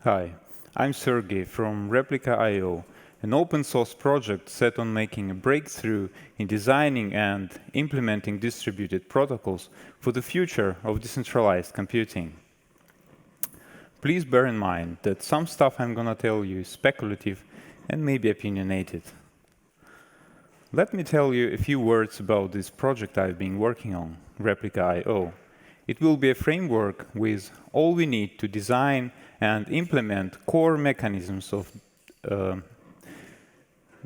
Hi, I'm Sergey from Replica.io, an open source project set on making a breakthrough in designing and implementing distributed protocols for the future of decentralized computing. Please bear in mind that some stuff I'm gonna tell you is speculative and maybe opinionated. Let me tell you a few words about this project I've been working on, Replica.io. It will be a framework with all we need to design and implement core mechanisms of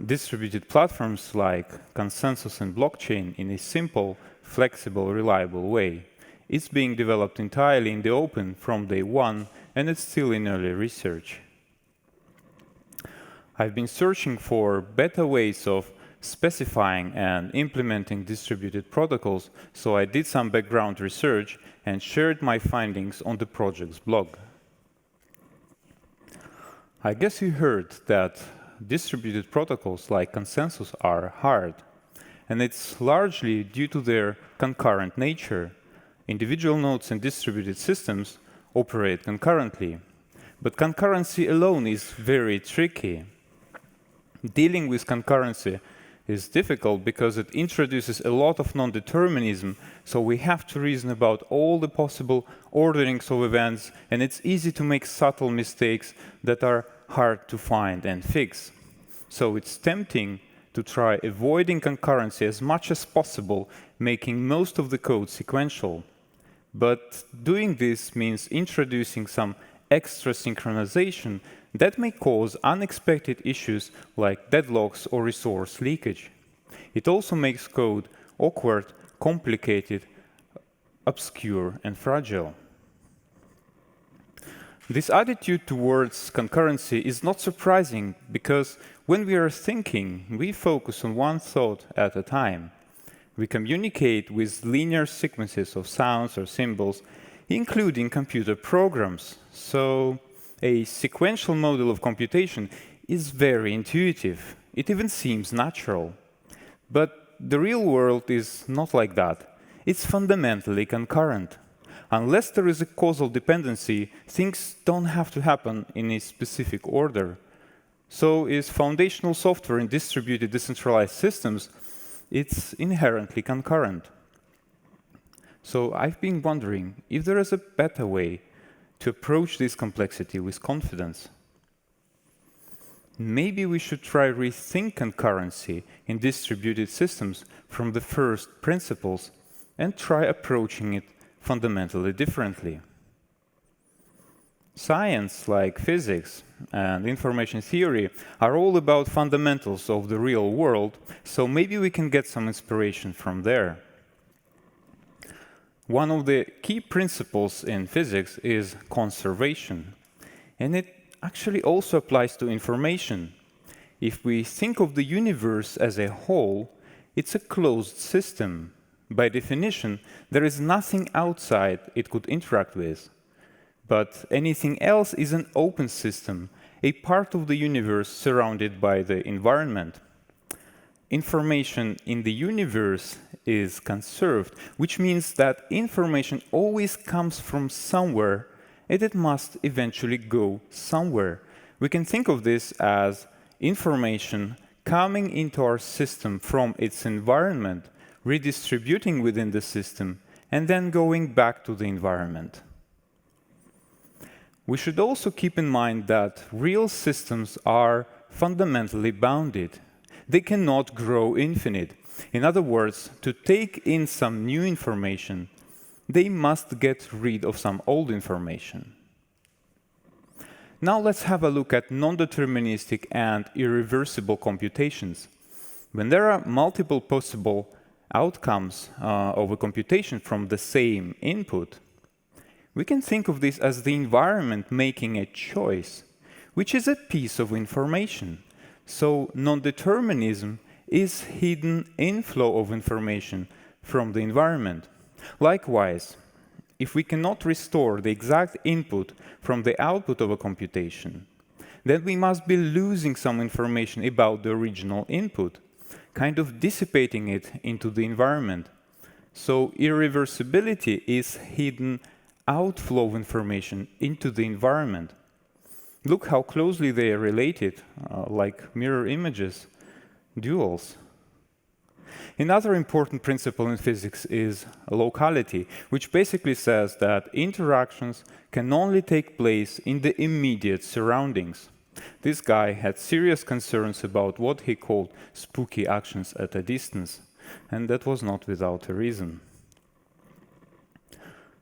distributed platforms like consensus and blockchain in a simple, flexible, reliable way. It's being developed entirely in the open from day one, and it's still in early research. I've been searching for better ways of specifying and implementing distributed protocols, so I did some background research and shared my findings on the project's blog. I guess you heard that distributed protocols like consensus are hard, and it's largely due to their concurrent nature. Individual nodes in distributed systems operate concurrently, but concurrency alone is very tricky. Dealing with concurrency is difficult because it introduces a lot of non-determinism, so we have to reason about all the possible orderings of events, and it's easy to make subtle mistakes that are hard to find and fix. So it's tempting to try avoiding concurrency as much as possible, making most of the code sequential. But doing this means introducing some extra synchronization that may cause unexpected issues like deadlocks or resource leakage. It also makes code awkward, complicated, obscure, and fragile. This attitude towards concurrency is not surprising because when we are thinking, we focus on one thought at a time. We communicate with linear sequences of sounds or symbols, including computer programs. So a sequential model of computation is very intuitive. It even seems natural. But the real world is not like that. It's fundamentally concurrent. Unless there is a causal dependency, things don't have to happen in a specific order. So is foundational software in distributed decentralized systems. It's inherently concurrent. So I've been wondering if there is a better way to approach this complexity with confidence. Maybe we should try rethink concurrency in distributed systems from the first principles and try approaching it fundamentally differently. Science, like physics and information theory, are all about fundamentals of the real world, so maybe we can get some inspiration from there. One of the key principles in physics is conservation, and it actually also applies to information. If we think of the universe as a whole, it's a closed system. By definition, there is nothing outside it could interact with. But anything else is an open system, a part of the universe surrounded by the environment. Information in the universe is conserved, which means that information always comes from somewhere, and it must eventually go somewhere. We can think of this as information coming into our system from its environment, redistributing within the system, and then going back to the environment. We should also keep in mind that real systems are fundamentally bounded. They cannot grow infinite. In other words, to take in some new information, they must get rid of some old information. Now let's have a look at non-deterministic and irreversible computations. When there are multiple possible outcomes of a computation from the same input, we can think of this as the environment making a choice, which is a piece of information. So non-determinism is hidden inflow of information from the environment. Likewise, if we cannot restore the exact input from the output of a computation, then we must be losing some information about the original input, kind of dissipating it into the environment. So irreversibility is hidden outflow of information into the environment. Look how closely they are related, like mirror images, duals. Another important principle in physics is locality, which basically says that interactions can only take place in the immediate surroundings. This guy had serious concerns about what he called spooky actions at a distance, and that was not without a reason.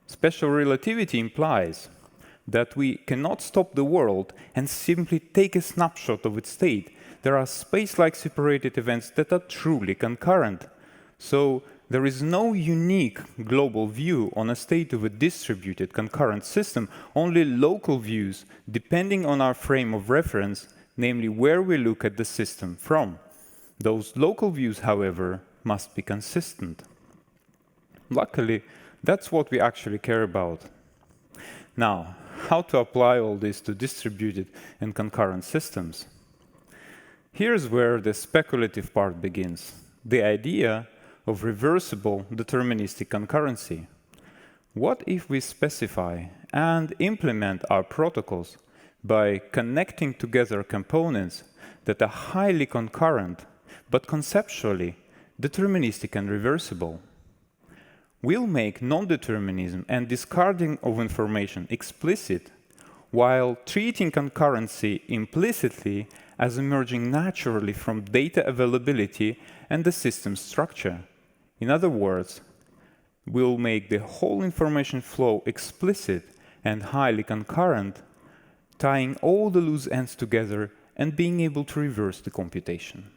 Special relativity implies that we cannot stop the world and simply take a snapshot of its state. There are space-like separated events that are truly concurrent. So there is no unique global view on a state of a distributed concurrent system, only local views depending on our frame of reference, namely where we look at the system from. Those local views, however, must be consistent. Luckily, that's what we actually care about. Now, how to apply all this to distributed and concurrent systems? Here's where the speculative part begins, the idea of reversible deterministic concurrency. What if we specify and implement our protocols by connecting together components that are highly concurrent, but conceptually deterministic and reversible? We'll make non-determinism and discarding of information explicit, while treating concurrency implicitly as emerging naturally from data availability and the system structure. In other words, we'll make the whole information flow explicit and highly concurrent, tying all the loose ends together and being able to reverse the computation.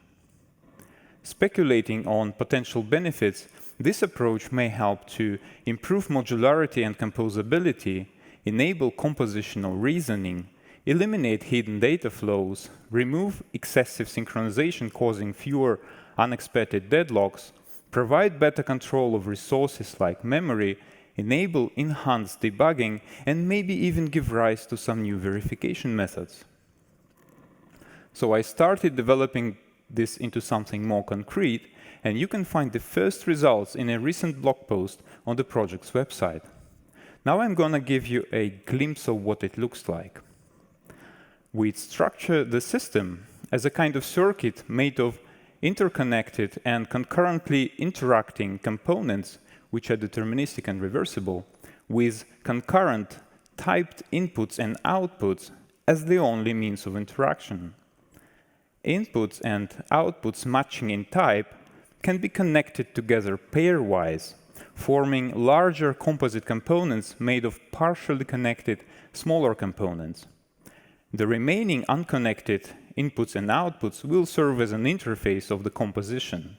Speculating on potential benefits, this approach may help to improve modularity and composability, enable compositional reasoning, eliminate hidden data flows, remove excessive synchronization causing fewer unexpected deadlocks, provide better control of resources like memory, enable enhanced debugging, and maybe even give rise to some new verification methods. So I started developing this into something more concrete, and you can find the first results in a recent blog post on the project's website. Now I'm going to give you a glimpse of what it looks like. We structure the system as a kind of circuit made of interconnected and concurrently interacting components, which are deterministic and reversible, with concurrent typed inputs and outputs as the only means of interaction. Inputs and outputs matching in type can be connected together pairwise, forming larger composite components made of partially connected smaller components. The remaining unconnected inputs and outputs will serve as an interface of the composition.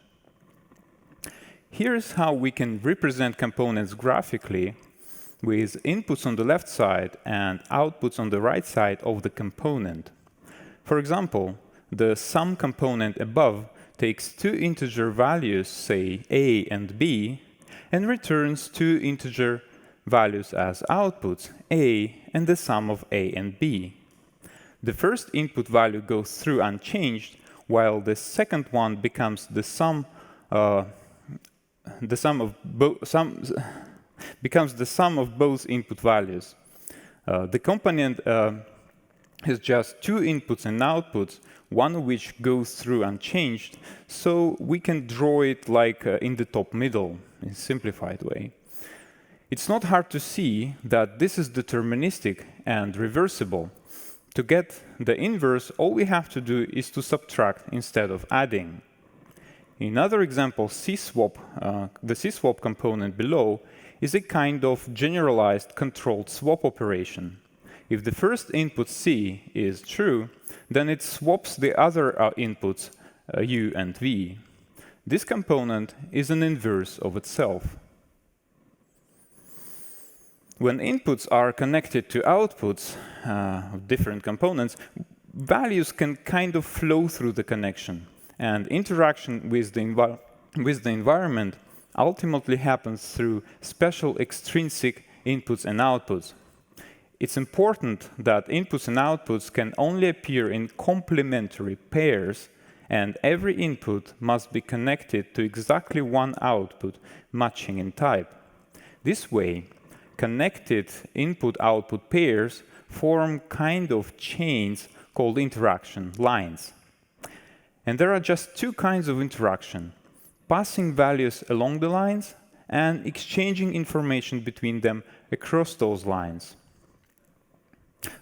Here's how we can represent components graphically with inputs on the left side and outputs on the right side of the component. For example, the sum component above takes two integer values, say a and b, and returns two integer values as outputs, a and the sum of a and b. The first input value goes through unchanged, while the second one becomes the sum of both input values. The component has just two inputs and outputs, one of which goes through unchanged, so we can draw it like in the top middle, in a simplified way. It's not hard to see that this is deterministic and reversible. To get the inverse, all we have to do is to subtract instead of adding. In another example, C-swap, the C-swap component below is a kind of generalized controlled swap operation. If the first input C is true, then it swaps the other inputs U and V. This component is an inverse of itself. When inputs are connected to outputs of different components, values can kind of flow through the connection, and interaction with the environment ultimately happens through special extrinsic inputs and outputs. It's important that inputs and outputs can only appear in complementary pairs, and every input must be connected to exactly one output matching in type. This way, connected input-output pairs form kind of chains called interaction lines. And there are just two kinds of interaction: passing values along the lines and exchanging information between them across those lines.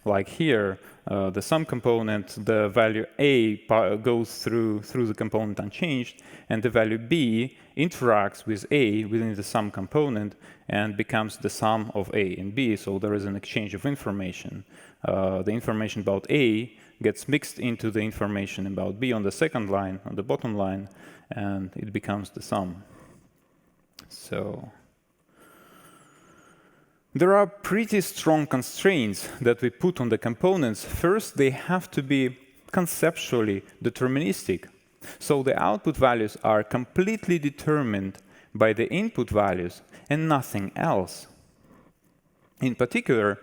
Like here, the sum component, the value A goes through the component unchanged, and the value B interacts with A within the sum component and becomes the sum of A and B. So there is an exchange of information. The information about A gets mixed into the information about B on the second line, on the bottom line, and it becomes the sum. So there are pretty strong constraints that we put on the components. First, they have to be conceptually deterministic. So the output values are completely determined by the input values and nothing else. In particular,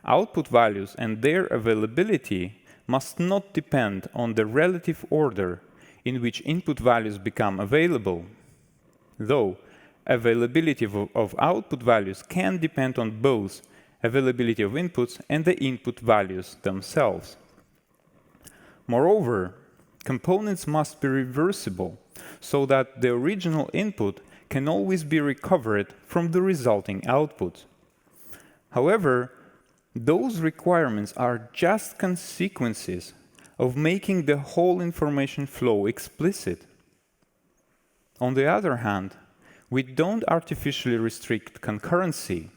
output values and their availability must not depend on the relative order in which input values become available, though availability of output values can depend on both availability of inputs and the input values themselves. Moreover, components must be reversible so that the original input can always be recovered from the resulting output. However, those requirements are just consequences of making the whole information flow explicit. On the other hand, we don't artificially restrict concurrency.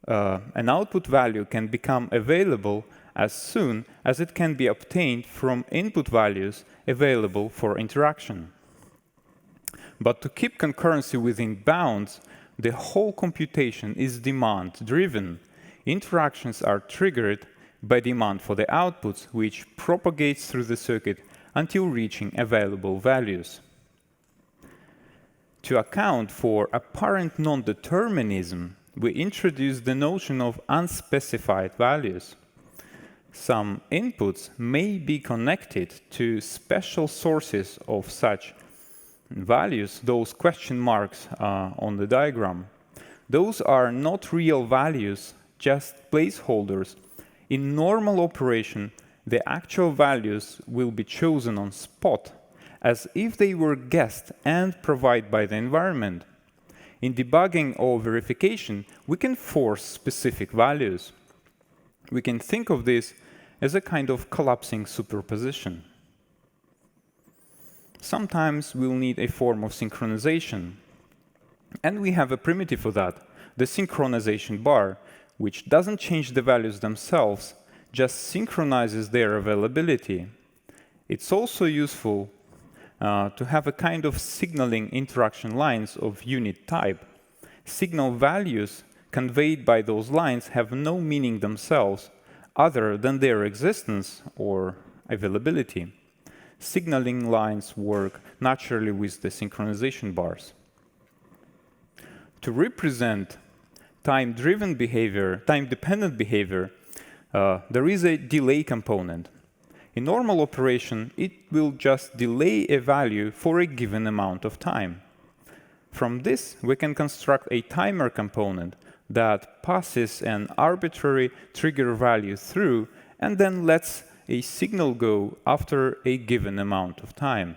An output value can become available as soon as it can be obtained from input values available for interaction. But to keep concurrency within bounds, the whole computation is demand-driven. Interactions are triggered by demand for the outputs, which propagates through the circuit until reaching available values. To account for apparent non-determinism, we introduce the notion of unspecified values. Some inputs may be connected to special sources of such values, those question marks on the diagram. Those are not real values, just placeholders. In normal operation, the actual values will be chosen on spot, as if they were guessed and provided by the environment. In debugging or verification, we can force specific values. We can think of this as a kind of collapsing superposition. Sometimes we'll need a form of synchronization. And we have a primitive for that, the synchronization bar, which doesn't change the values themselves, just synchronizes their availability. It's also useful to have a kind of signaling interaction lines of unit type. Signal values conveyed by those lines have no meaning themselves other than their existence or availability. Signaling lines work naturally with the synchronization bars. To represent time-dependent behavior, there is a delay component. In normal operation, it will just delay a value for a given amount of time. From this, we can construct a timer component that passes an arbitrary trigger value through and then lets a signal go after a given amount of time.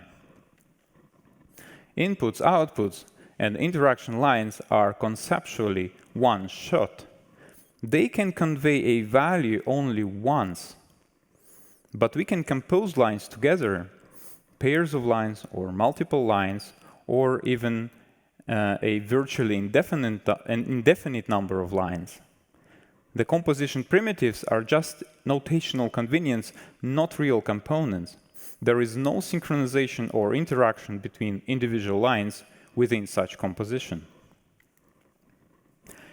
Inputs, outputs, and interaction lines are conceptually one-shot. They can convey a value only once. But we can compose lines together, pairs of lines or multiple lines, or even a virtually indefinite number of lines. The composition primitives are just notational convenience, not real components. There is no synchronization or interaction between individual lines within such composition.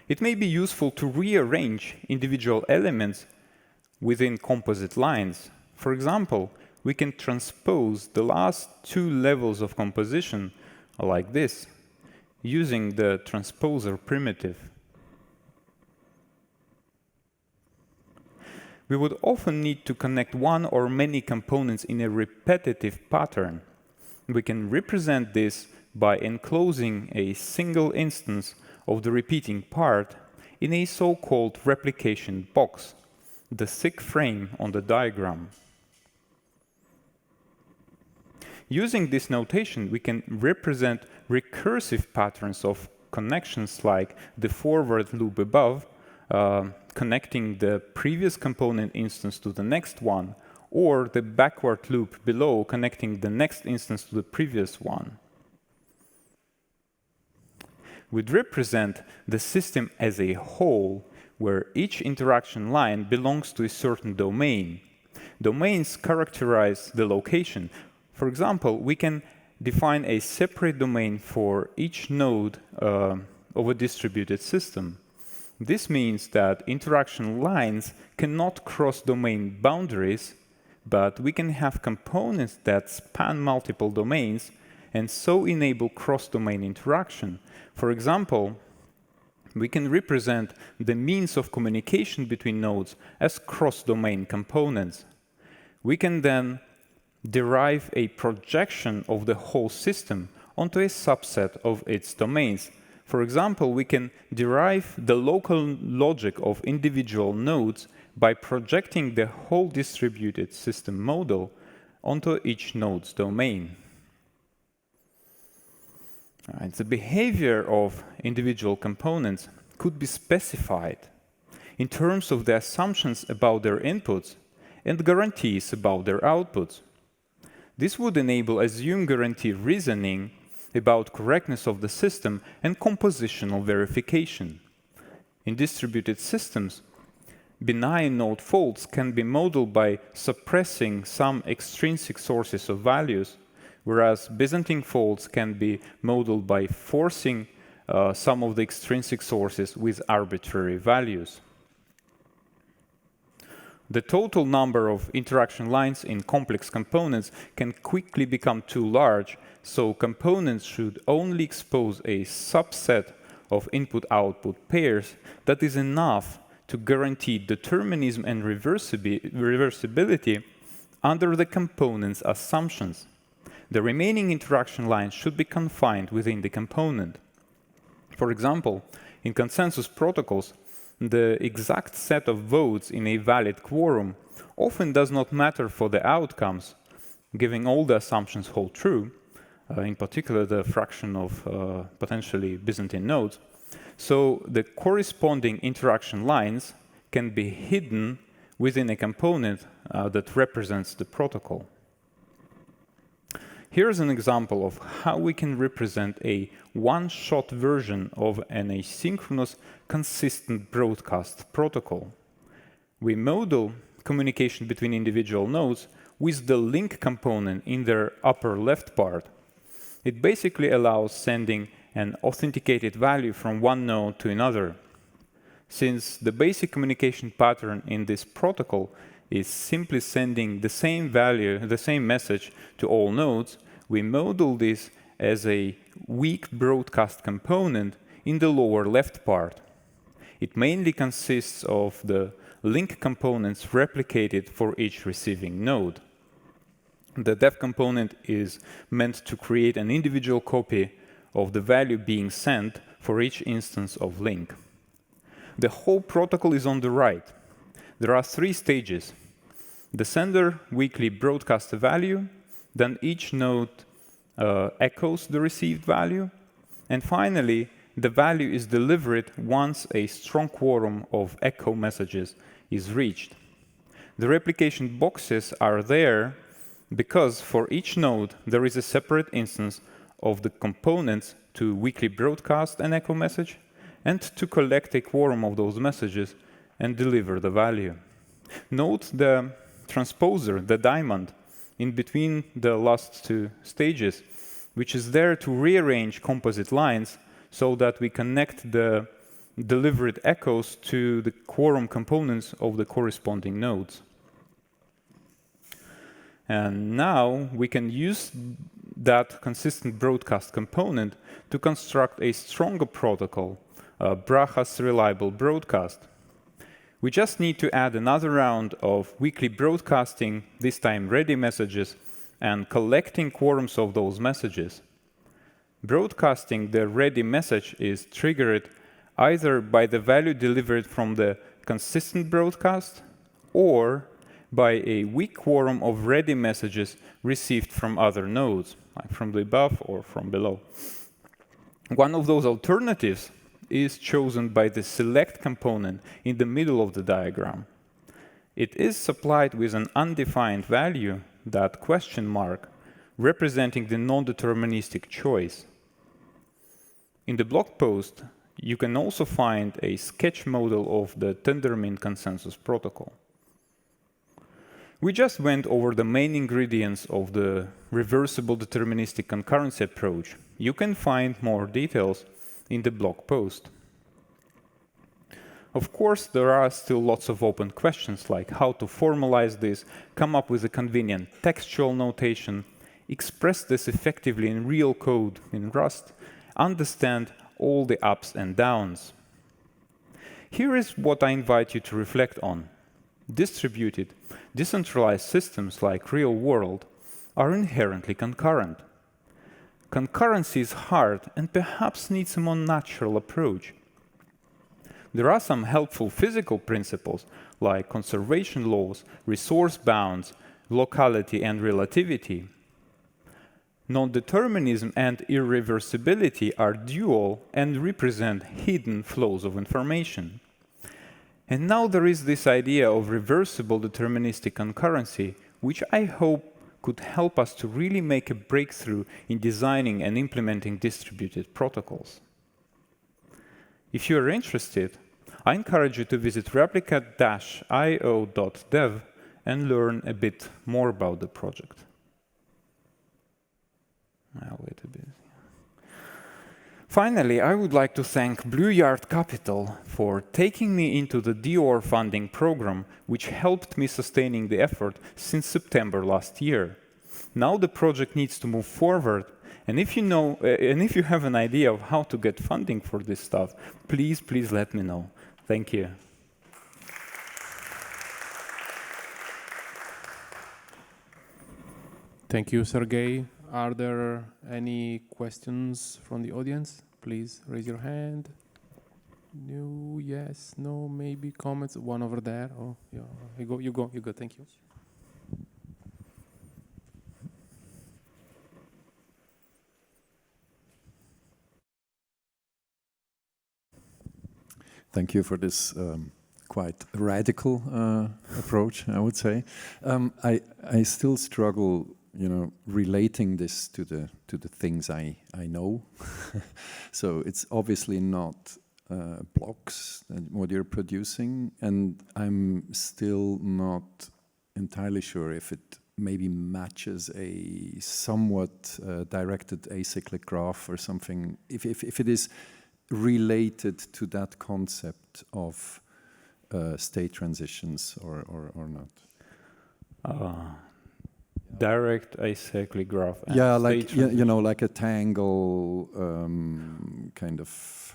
It may be useful to rearrange individual elements within composite lines. For example, we can transpose the last two levels of composition like this, using the transposer primitive. We would often need to connect one or many components in a repetitive pattern. We can represent this by enclosing a single instance of the repeating part in a so-called replication box, the thick frame on the diagram. Using this notation, we can represent recursive patterns of connections like the forward loop above, connecting the previous component instance to the next one, or the backward loop below, connecting the next instance to the previous one. We'd represent the system as a whole, where each interaction line belongs to a certain domain. Domains characterize the location. For example, we can define a separate domain for each node of a distributed system. This means that interaction lines cannot cross domain boundaries, but we can have components that span multiple domains and so enable cross-domain interaction. For example, we can represent the means of communication between nodes as cross-domain components. We can then derive a projection of the whole system onto a subset of its domains. For example, we can derive the local logic of individual nodes by projecting the whole distributed system model onto each node's domain. The behavior of individual components could be specified in terms of the assumptions about their inputs and guarantees about their outputs. This would enable assume-guarantee reasoning about correctness of the system and compositional verification. In distributed systems, benign node faults can be modeled by suppressing some extrinsic sources of values, whereas Byzantine faults can be modeled by forcing some of the extrinsic sources with arbitrary values. The total number of interaction lines in complex components can quickly become too large, so components should only expose a subset of input-output pairs that is enough to guarantee determinism and reversibility under the component's assumptions. The remaining interaction lines should be confined within the component. For example, in consensus protocols, the exact set of votes in a valid quorum often does not matter for the outcomes, giving all the assumptions hold true, in particular the fraction of potentially Byzantine nodes. So the corresponding interaction lines can be hidden within a component that represents the protocol. Here's an example of how we can represent a one-shot version of an asynchronous consistent broadcast protocol. We model communication between individual nodes with the link component in their upper left part. It basically allows sending an authenticated value from one node to another. Since the basic communication pattern in this protocol is simply sending the same value, the same message to all nodes, we model this as a weak broadcast component in the lower left part. It mainly consists of the link components replicated for each receiving node. The def component is meant to create an individual copy of the value being sent for each instance of link. The whole protocol is on the right. There are three stages. The sender weakly broadcasts a value, then each node echoes the received value, and finally, the value is delivered once a strong quorum of echo messages is reached. The replication boxes are there because for each node there is a separate instance of the components to weakly broadcast an echo message and to collect a quorum of those messages and deliver the value. Note the transposer, the diamond, in between the last two stages, which is there to rearrange composite lines so that we connect the delivered echoes to the quorum components of the corresponding nodes. And now we can use that consistent broadcast component to construct a stronger protocol, Braha's reliable broadcast. We just need to add another round of weekly broadcasting, this time ready messages, and collecting quorums of those messages. Broadcasting the ready message is triggered either by the value delivered from the consistent broadcast or by a weak quorum of ready messages received from other nodes, like from the above or from below. One of those alternatives is chosen by the select component in the middle of the diagram. It is supplied with an undefined value, that question mark, representing the non-deterministic choice. In the blog post, you can also find a sketch model of the Tendermint consensus protocol. We just went over the main ingredients of the reversible deterministic concurrency approach. You can find more details in the blog post. Of course, there are still lots of open questions, like how to formalize this, come up with a convenient textual notation, express this effectively in real code in Rust, understand all the ups and downs. Here is what I invite you to reflect on. Distributed, decentralized systems like real world are inherently concurrent. Concurrency is hard and perhaps needs a more natural approach. There are some helpful physical principles like conservation laws, resource bounds, locality and relativity. Non-determinism and irreversibility are dual and represent hidden flows of information. And now there is this idea of reversible deterministic concurrency, which I hope could help us to really make a breakthrough in designing and implementing distributed protocols. If you are interested, I encourage you to visit replica-io.dev and learn a bit more about the project. I'll wait a bit. Finally, I would like to thank Blue Yard Capital for taking me into the DOR funding program, which helped me sustaining the effort since September last year. Now the project needs to move forward, and if you have an idea of how to get funding for this stuff, please let me know. Thank you. Thank you, Sergey. Are there any questions from the audience? Please raise your hand. No, yes, no, maybe comments. One over there. Oh, yeah. You go. Thank you. Thank you for this quite radical approach, I would say. I still struggle, relating this to the things I know. So it's obviously not blocks what you're producing, and I'm still not entirely sure if it maybe matches a somewhat directed acyclic graph or something. If it is related to that concept of state transitions or not. Direct acyclic graph. And yeah, like like a tangle kind of,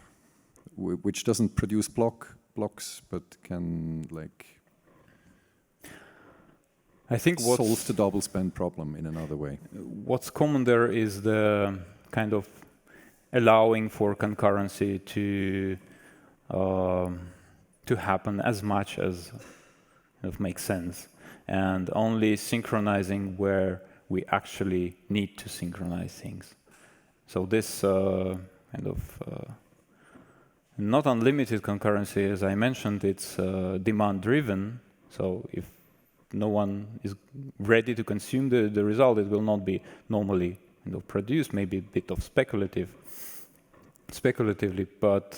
which doesn't produce blocks, but can I think solve the double spend problem in another way. What's common there is the kind of allowing for concurrency to happen as much as it makes sense, and only synchronizing where we actually need to synchronize things. So this kind of not unlimited concurrency, as I mentioned, it's demand-driven. So if no one is ready to consume the result, it will not be normally produced, maybe a bit of speculatively, but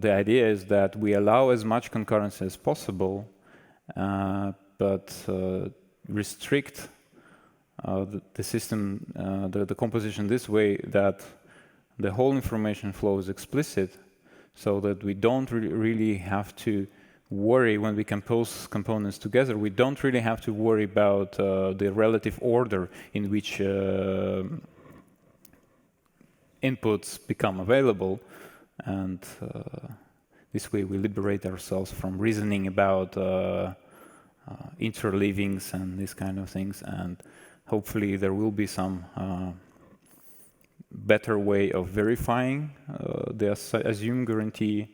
the idea is that we allow as much concurrency as possible, but restrict the system, the composition this way that the whole information flow is explicit, so that we don't really have to worry when we compose components together. We don't really have to worry about the relative order in which inputs become available, and this way we liberate ourselves from reasoning about interleavings and these kind of things, and hopefully there will be some better way of verifying the assume guarantee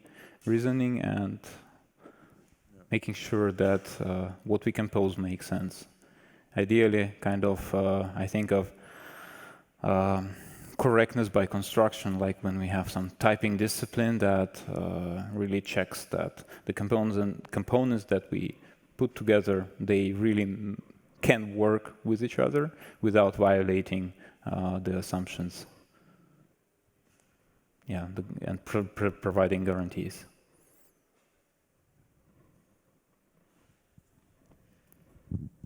reasoning and making sure that what we compose makes sense. Ideally, kind of, I think of correctness by construction, like when we have some typing discipline that really checks that the components that we put together, they really can work with each other without violating the assumptions. Yeah, and providing guarantees.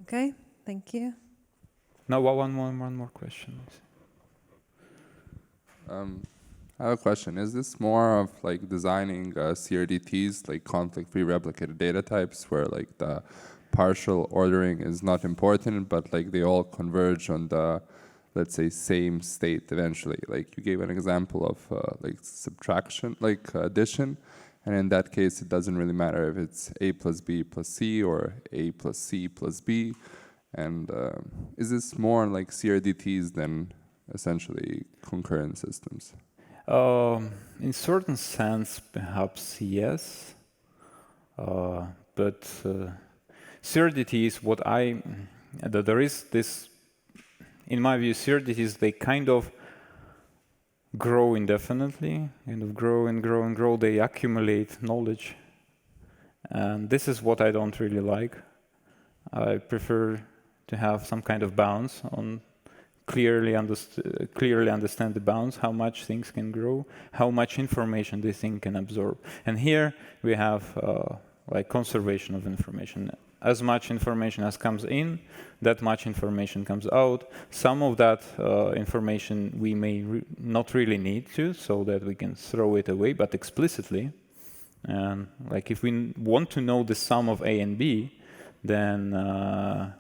Okay, thank you. Now, one more question. I have a question. Is this more of like designing CRDTs, like conflict-free replicated data types, where like the partial ordering is not important, but like they all converge on the, let's say, same state eventually? Like you gave an example of like subtraction, like addition, and in that case, it doesn't really matter if it's A plus B plus C or A plus C plus B. And is this more like CRDTs than essentially concurrent systems? In certain sense, perhaps yes, but CRDT is what there is this, in my view, CRDTs, they kind of grow indefinitely, grow and grow and grow, they accumulate knowledge. And this is what I don't really like. I prefer to have some kind of bounds on clearly understand the bounds, how much things can grow, how much information this thing can absorb. And here we have like conservation of information. As much information as comes in, that much information comes out. Some of that information we may not really need to, so that we can throw it away, but explicitly. And like if we want to know the sum of A and B, then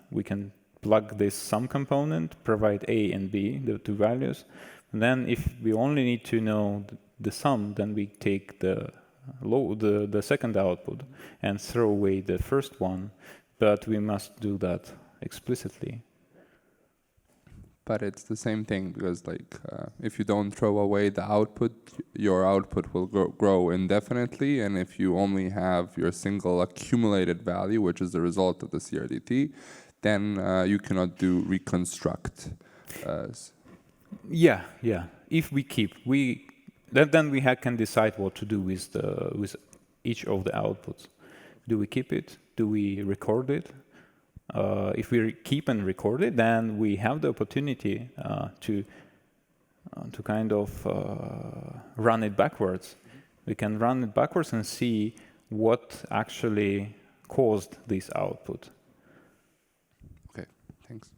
we can plug this sum component, provide A and B, the two values. And then if we only need to know the sum, then we take the second output and throw away the first one. But we must do that explicitly. But it's the same thing, because like if you don't throw away the output, your output will grow indefinitely. And if you only have your single accumulated value, which is the result of the CRDT, then you cannot do reconstruct. Yeah. If we keep, then we can decide what to do with each of the outputs. Do we keep it? Do we record it? If we keep and record it, then we have the opportunity to kind of run it backwards. We can run it backwards and see what actually caused this output. Okay, thanks.